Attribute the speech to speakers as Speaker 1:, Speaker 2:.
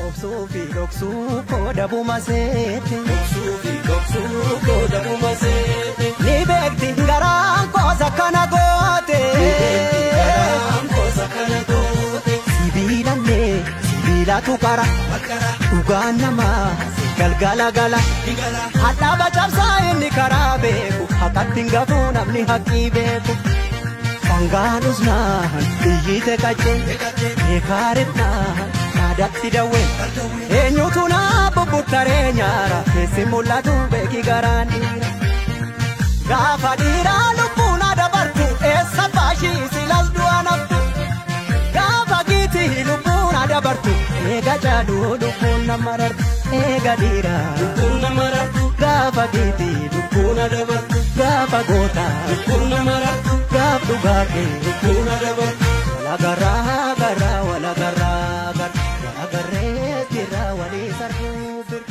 Speaker 1: Obsuufi dhoksuu kooda bumaseete.
Speaker 2: Obsuufi dhoksuu kooda bumaseete.
Speaker 1: Ni beekti garaan koosa kana goote.
Speaker 2: Garaan koosa kana goote.
Speaker 1: Sibiilallee sibiilatu qara. Dhugaan namaa galgala gala. Hadhaaba cabsaa inni karaa beeku. Haqatti hin gafuu namni haqqii beeku. Sangaanus naan iyyite qaccee. Eekaaritnaan naadatti dawwee. Eenyutu naa bubbuttaree nyaara. Keessi mul'atu beeki garaan dhiira. Gaafa dhiiraa lubbuun adabartu. Eessa baashii silas du'a naftu. Gaafa giitii lubbuun adabartu. Eega jaaduu lubbuun nama rartu. Eega dhiiraa
Speaker 2: lubbuun nama rartu.
Speaker 1: Gaafa giitii
Speaker 2: lubbuun adabartu.
Speaker 1: Gaafa gootaa
Speaker 2: lubbuun nama rartu.
Speaker 1: gaaf dhugaa kee
Speaker 2: lubbuun adabartu.
Speaker 1: wala garraa garra wala garree jirra walii sarfuu bir.